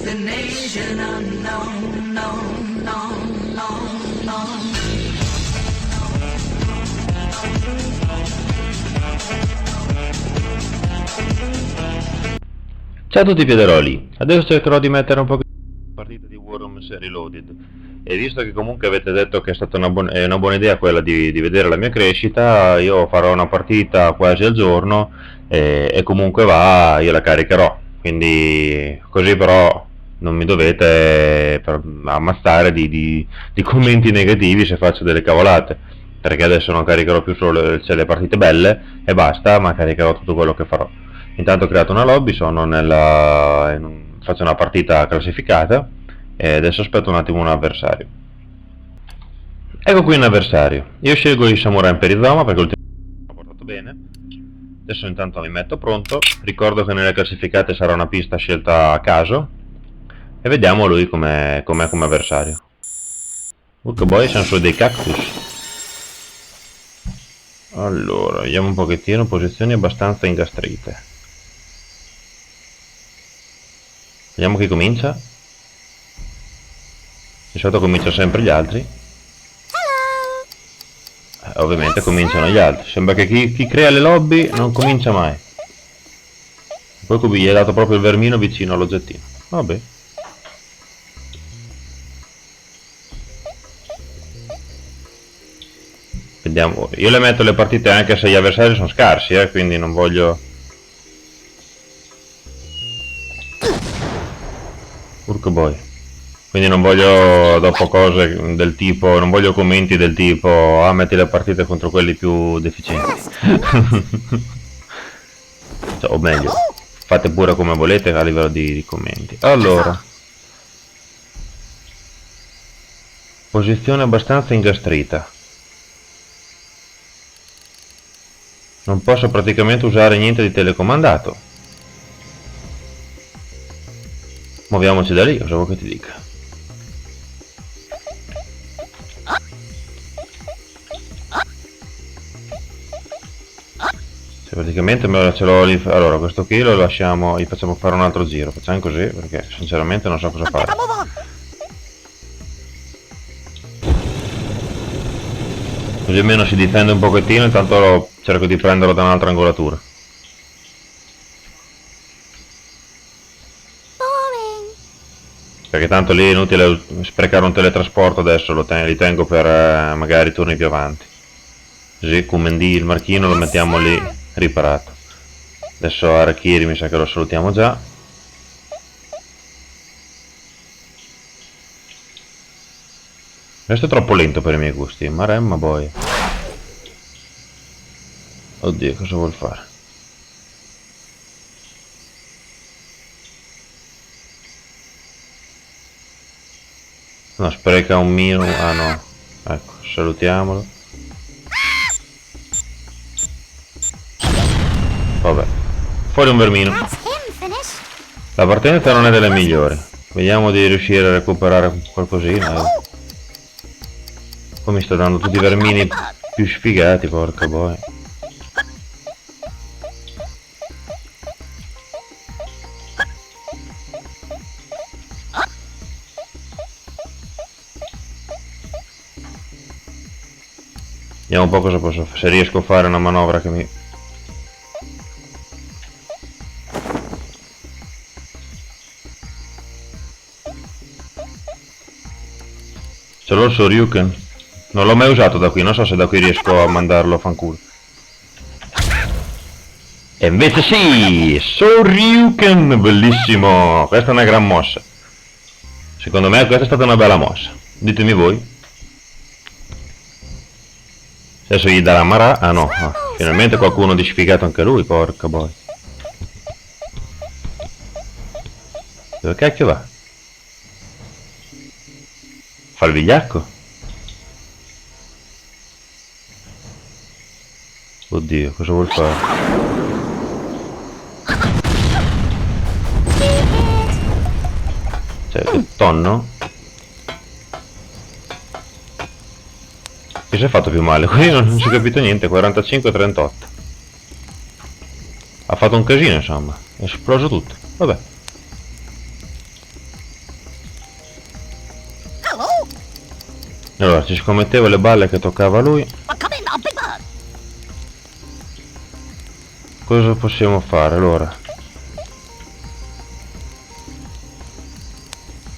destination unknown, known, known, known, known. Ciao a tutti piederoli, adesso cercherò di mettere un po' di partita di Worms Reloaded e visto che comunque avete detto che è stata una buona idea quella di vedere la mia crescita, io farò una partita quasi al giorno e comunque io la caricherò, quindi così però non mi dovete ammazzare di commenti negativi se faccio delle cavolate, perché adesso non caricherò più solo le partite belle e basta, ma caricherò tutto quello che farò. Intanto ho creato una lobby, faccio una partita classificata e adesso aspetto un attimo un avversario. Ecco qui un avversario. Io scelgo il Samurai Imperizoma perché ultimamente l'ho portato bene. Adesso intanto mi metto pronto. Ricordo che nelle classificate sarà una pista scelta a caso. E vediamo lui com'è come avversario. Urca boy, siamo solo dei cactus. Allora, vediamo un pochettino, posizioni abbastanza ingastrite. Vediamo chi comincia. Di solito cominciano sempre gli altri. Ovviamente cominciano gli altri. Sembra che chi crea le lobby non comincia mai. Poi gli hai dato proprio il vermino vicino all'oggettino. Vabbè. Vediamo. Io le metto le partite anche se gli avversari sono scarsi, quindi non voglio... Urco boy. Quindi non voglio dopo cose del tipo, non voglio commenti del tipo metti le partite contro quelli più deficienti. Cioè, o meglio, fate pure come volete a livello di commenti. Allora, posizione abbastanza ingastrita. Non posso praticamente usare niente di telecomandato. Muoviamoci da lì, cosa vuoi che ti dica? Cioè, praticamente ce l'ho lì. Allora, questo qui lo lasciamo, gli facciamo fare un altro giro. Facciamo così, perché sinceramente non so cosa fare. Così almeno si difende un pochettino, intanto cerco di prenderlo da un'altra angolatura. Perché tanto lì è inutile sprecare un teletrasporto adesso, li tengo per magari turni più avanti. Così Kumendi il marchino lo mettiamo lì riparato. Adesso Harakiri mi sa che lo salutiamo già. Questo è troppo lento per i miei gusti, Maremma boy. Oddio, cosa vuol fare? No, spreca un mino. Ah no. Ecco, salutiamolo. Vabbè. Fuori un vermino. La partenza non è delle migliori. Vediamo di riuscire a recuperare qualcosina. Poi mi sto dando tutti i vermini più sfigati, porca boia. Vediamo un po' cosa posso fare, se riesco a fare una manovra che mi... Ce l'ho il Shoryuken. Non l'ho mai usato da qui, non so se da qui riesco a mandarlo a fanculo. E invece sì! Shoryuken! Bellissimo! Questa è una gran mossa. Secondo me questa è stata una bella mossa. Ditemi voi. Adesso gli darà Marà. Ah no, finalmente qualcuno di sfigato anche lui, porca boy. Dove cacchio va? Fa il vigliacco? Oddio, cosa vuol fare? Cioè, il tonno? Chi si è fatto più male? Qui non si è capito niente, 45-38. Ha fatto un casino insomma, è esploso tutto. Vabbè. Allora, ci scommettevo le balle che toccava a lui. Come on, Big Bird. Cosa possiamo fare allora?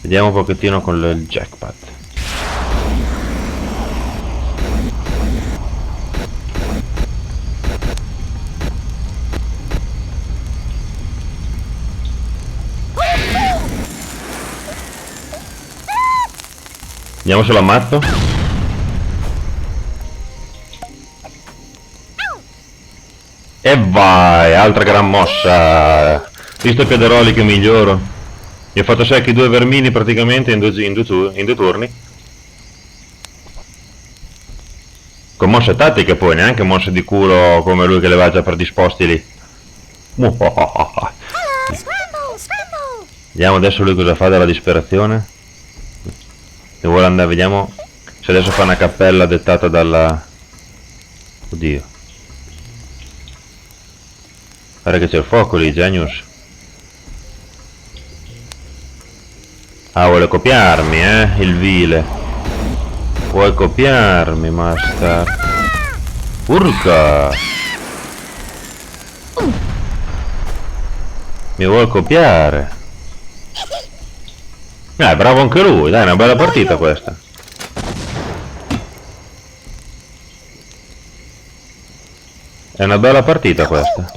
Vediamo un pochettino con il jackpot. Vediamo se lo ammazzo. E vai, altra gran mossa. Visto Piederoli che miglioro. Gli ho fatto secchi 2 vermini praticamente in due turni. Con mosse tattiche poi, neanche mosse di culo come lui che le aveva già predisposti lì. Scramble, scramble. Vediamo adesso lui cosa fa della disperazione. Se vuole andare, vediamo se adesso fa una cappella dettata dalla... Oddio. Guarda che c'è il fuoco lì, Genius. Ah, vuole copiarmi, il vile. Vuoi copiarmi, master? Urca! Mi vuol copiare? Bravo anche lui, dai, è una bella partita questa. È una bella partita questa.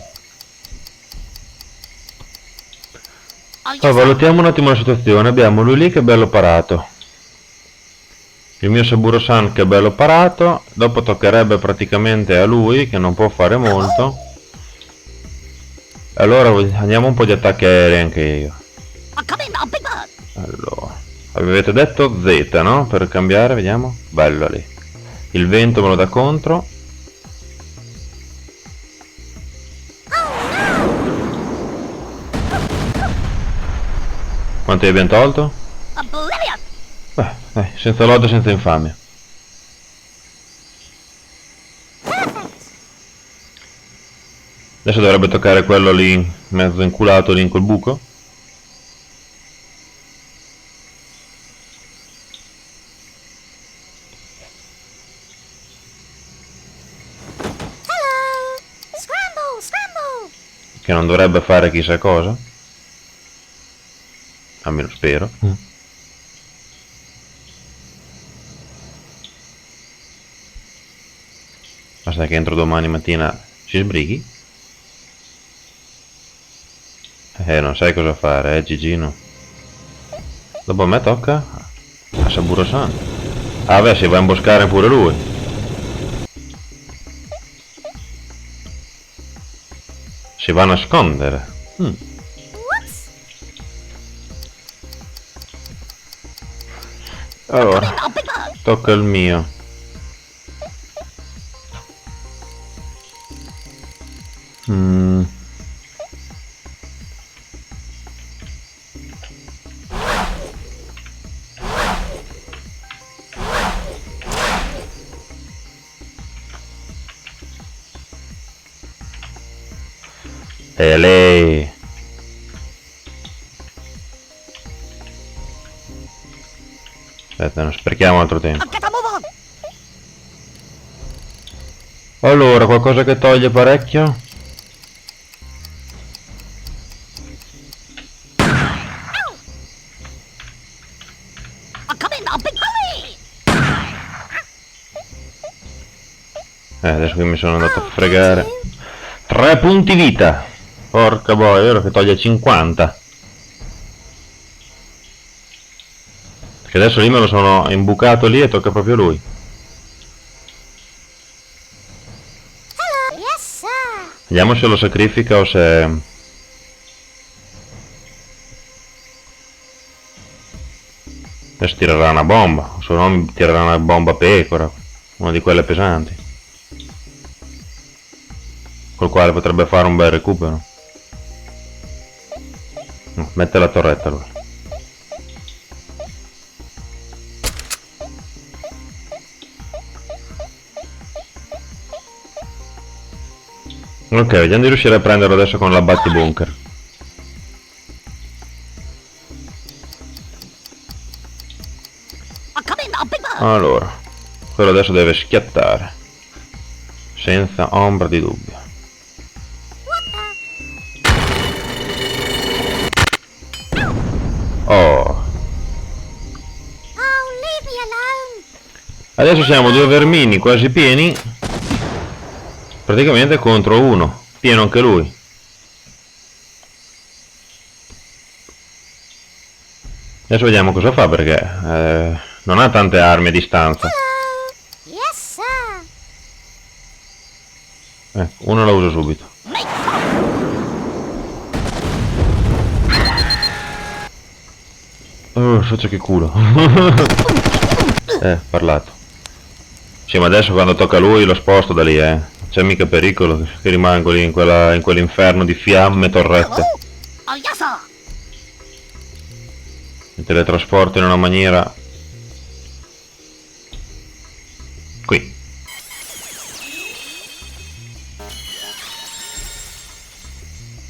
Allora, valutiamo un attimo la situazione. Abbiamo lui lì che è bello parato. Il mio Saburo-san che è bello parato. Dopo toccherebbe praticamente a lui che non può fare molto. Allora andiamo un po' di attacchi aerei anche io. Allora, avete detto Z, no? Per cambiare, vediamo. Bello lì. Il vento me lo dà contro. Quanti abbiamo tolto? Beh, senza lode, senza infamia. Adesso dovrebbe toccare quello lì, mezzo inculato lì in quel buco. Che non dovrebbe fare chissà cosa. Almeno spero. Basta che entro domani mattina si sbrighi. Non sai cosa fare, Gigino. Dopo a me tocca a Saburo-san. Ah beh, si va a imboscare pure lui. Si va a nascondere. Allora, tocca il mio. E lei... Aspetta, non sprechiamo altro tempo. Allora, qualcosa che toglie parecchio? Adesso che mi sono andato a fregare. 3 punti vita. Porca boia, è vero che toglie 50. Perché adesso lì me lo sono imbucato lì e tocca proprio lui. Vediamo se lo sacrifica o se... Adesso tirerà una bomba, o se no mi tirerà una bomba pecora, una di quelle pesanti. Col quale potrebbe fare un bel recupero. Mette la torretta allora. Ok, vediamo di riuscire a prenderlo adesso con la battibunker. bug. Allora, quello adesso deve schiattare. Senza ombra di dubbio. Oh. Oh, leave me alone. Adesso siamo due vermini quasi pieni. Praticamente contro uno. Pieno anche lui. Adesso vediamo cosa fa perché non ha tante armi a distanza. Hello. Yes, sir. Uno la uso subito. Make Oh, faccia che culo. Parlato. Sì, ma adesso quando tocca a lui lo sposto da lì, C'è mica pericolo che rimango lì in quell'inferno di fiamme e torrette. hello. Oh, yes, sir. Mi teletrasporto in una maniera... Qui.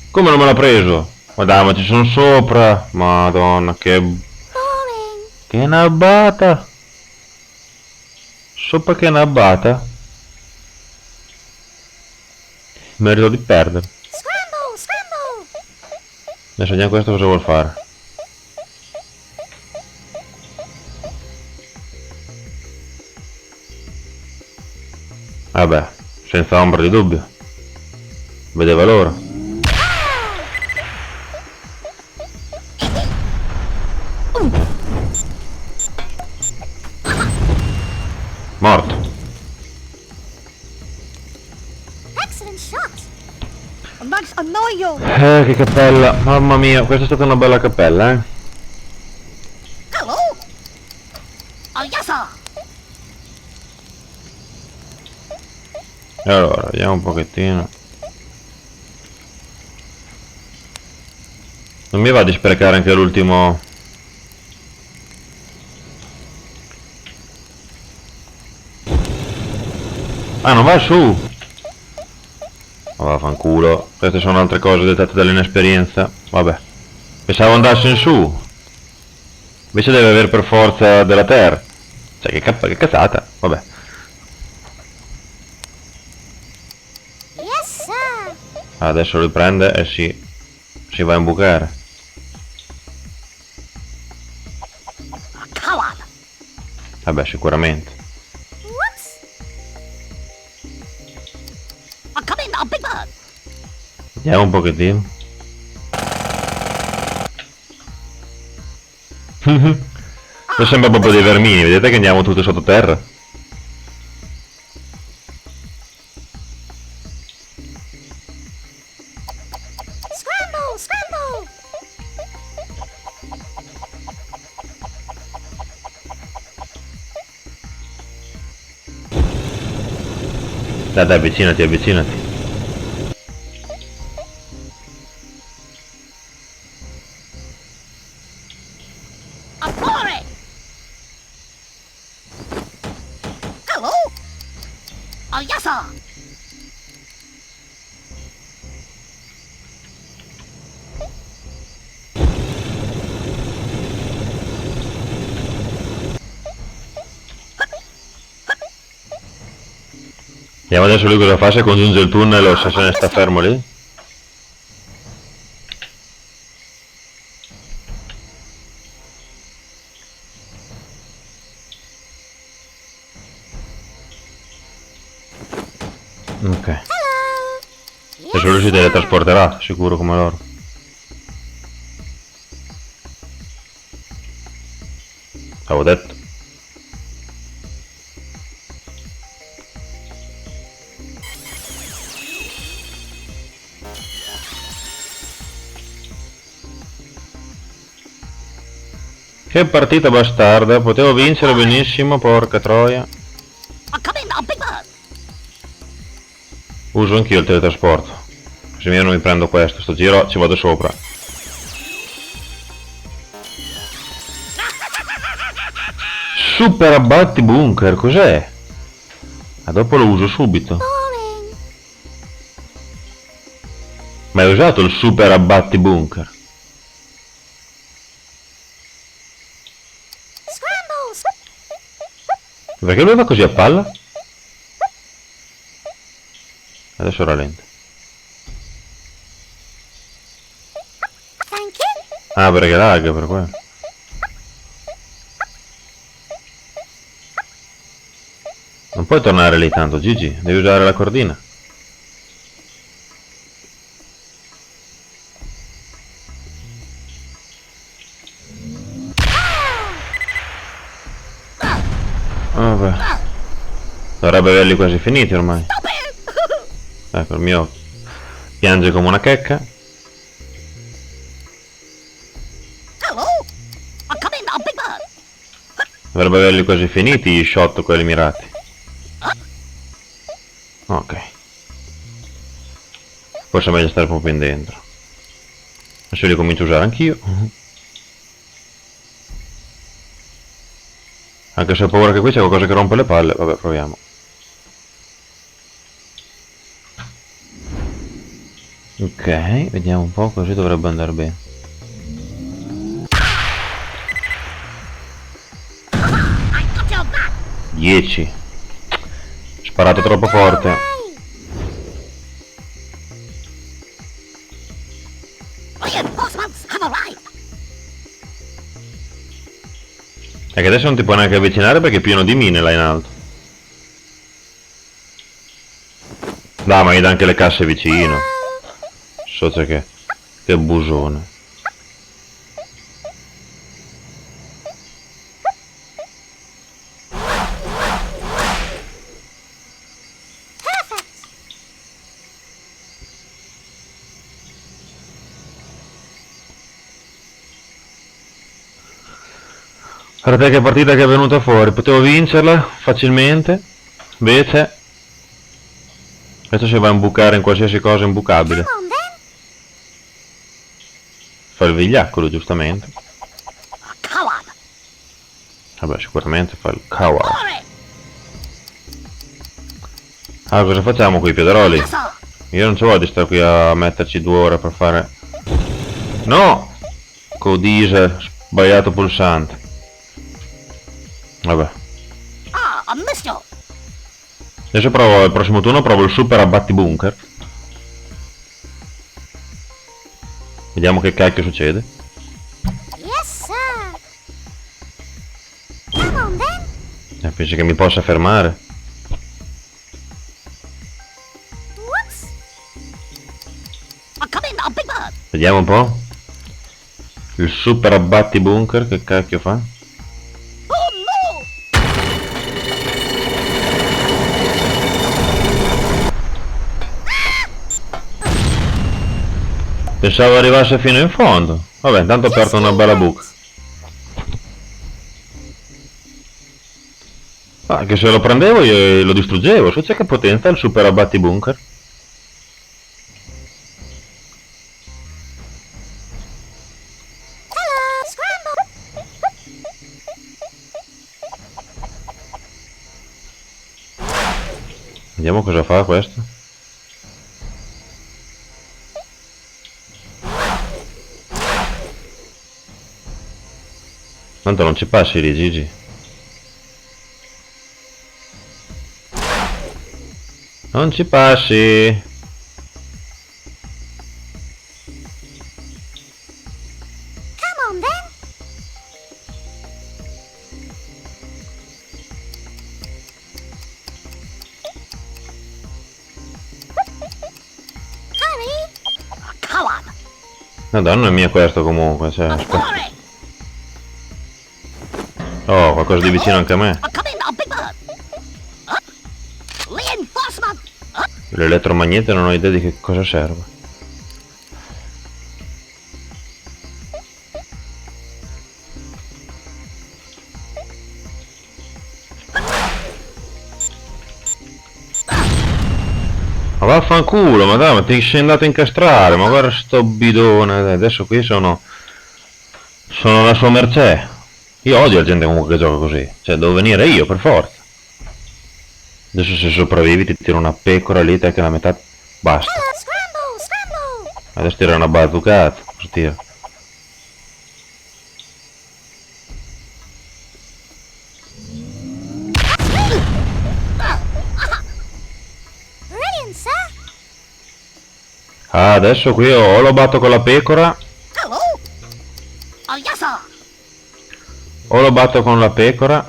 Come non me l'ha preso? Ma dai, ma ci sono sopra. Madonna, che Boring. nabbata. Sopra che nabbata. Merito di perdere. Scramble, scramble. Adesso vediamo questo cosa vuol fare. Vabbè, senza ombra di dubbio. Vedeva l'ora. Morto. Excellent shot. Max annoio! Che cappella. Mamma mia, questa è stata una bella cappella, Hello. Oh, yes, sir. E allora, vediamo un pochettino. Non mi va di sprecare anche l'ultimo... Ah, non va su! Ma vaffanculo, queste sono altre cose dettate dall'inesperienza. Vabbè. Pensavo andasse in su. Invece deve avere per forza della terra. Cioè, che cazzata. Vabbè. Yes, sir. Adesso li prende e si va a imbucare. Coward. Vabbè, sicuramente. Whoops. Oh, come in, oh, big bug. Vediamo un pochettino. Non sembra proprio dei vermini, vedete che andiamo tutti sottoterra? Scramble, scramble. Dai, avvicinati, avvicinati. Oh, boring. Hello. Oh, yes, sir. Vediamo adesso lui cosa fa se congiunge il tunnel o se se ne sta fermo lì. Ok. Hello. Adesso lui si teletrasporterà, sicuro come loro. Avevo detto. Che partita bastarda, potevo vincere benissimo, porca troia. Oh, come in, oh, big bug. Uso anch'io il teletrasporto. Se io non mi prendo questo, sto giro ci vado sopra. Super abbatti bunker, cos'è? Ah, dopo lo uso subito. Boring. Ma hai usato il super abbatti bunker? Scramble. Perché lui va così a palla? Adesso rallenta. Thank you. Ah, perché lag, per quello. Non puoi tornare lì tanto, Gigi, devi usare la cordina. Vabbè. Dovrebbe averli quasi finiti ormai. Stop it. Ecco, il mio piange come una checca. Hello. I'm coming, a big bird. Dovrebbe averli quasi finiti gli shot quelli mirati. Ok. Forse è meglio stare proprio in dentro. Adesso li comincio a usare anch'io. Anche se ho paura che qui c'è qualcosa che rompe le palle. Vabbè, proviamo. Ok, vediamo un po', così dovrebbe andare bene. I got your back. 10. Sparato troppo forte. Reinforcements have arrived. E che adesso non ti puoi neanche avvicinare perché è pieno di mine là in alto. Dai, ma gli dà anche le casse vicino. So che busone. Guarda te che partita che è venuta fuori, potevo vincerla facilmente, invece adesso si va a imbucare in qualsiasi cosa imbucabile. Come on then. Fa il vigliaccolo giustamente. Coward. Vabbè, sicuramente fa il coward. Hurry. Ah, cosa facciamo qui, Piederoli? Yes, sir. Io non ci voglio di stare qui a metterci 2 ore per fare... No! Codice, sbagliato pulsante. Vabbè. Ah, I missed you. Adesso provo, al prossimo turno provo il super abbatti bunker. Vediamo che cacchio succede. Yes, sir. Come on then. Pensi che mi possa fermare? Whoops. I'm coming, a big bird. Vediamo un po'. Il super abbatti bunker, che cacchio fa? Oh no. Pensavo arrivasse fino in fondo. Vabbè, intanto ho aperto una bella buca. Ah, che se lo prendevo io lo distruggevo. Su c'è che potenza il super abbatti bunker. Hello, scramble. Vediamo cosa fa questo. Tanto non ci passi lì, Gigi. Non ci passi. Come on then. Hurry. Coward. Madonna mia questo comunque, cioè. Hurry. Oh, qualcosa di vicino anche a me. I'm coming, a big bird. Reinforcement. L'elettromagnete non ho idea di che cosa serve. Ma vaffanculo, ma dai, ma ti sei andato a incastrare, ma guarda sto bidone, dai, adesso qui sono alla sua mercé. Io odio la gente comunque che gioca così, cioè devo venire io per forza. Adesso se sopravvivi ti tiro una pecora lì, te che la metà basta. Hello, scramble, scramble. Adesso tira una bazzucata, cosa tira? Ah, adesso qui o lo batto con la pecora, Hello. Oh, yes, sir. o lo batto con la pecora.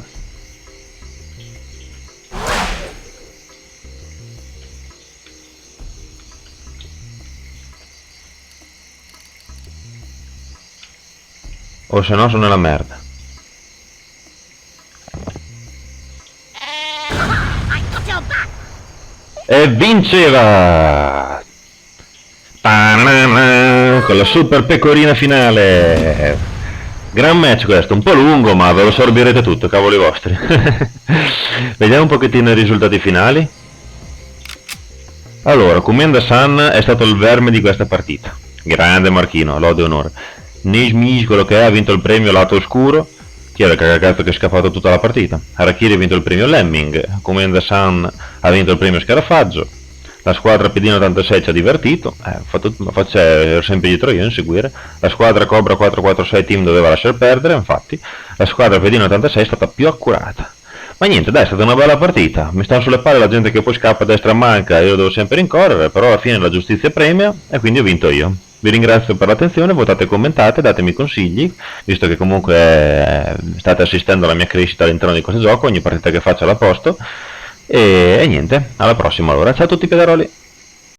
O se no sono nella merda. I got your back. E vinceva! Ta-na-na, con la super pecorina finale. Gran match questo, un po' lungo ma ve lo sorbirete tutto, cavoli vostri. Vediamo un pochettino i risultati finali. Allora, Comenda San è stato il verme di questa partita. Grande Marchino, lode e onore. Nishmish, quello che è, ha vinto il premio Lato Oscuro. Chi era il cagacazzo che è scappato tutta la partita? Harakiri ha vinto il premio Lemming. Comenda San ha vinto il premio Scarafaggio. La squadra Pedino 86 ci ha divertito. Ero sempre dietro io a inseguire. La squadra Cobra 446 Team doveva lasciar perdere, infatti. La squadra Pedino 86 è stata più accurata. Ma niente, dai, è stata una bella partita. Mi stanno sulle palle la gente che poi scappa a destra e manca e io devo sempre rincorrere, però alla fine la giustizia premia e quindi ho vinto io. Vi ringrazio per l'attenzione, votate e commentate, datemi consigli, visto che comunque state assistendo alla mia crescita all'interno di questo gioco, ogni partita che faccio la posto. E niente, alla prossima allora. Ciao a tutti pedaroli!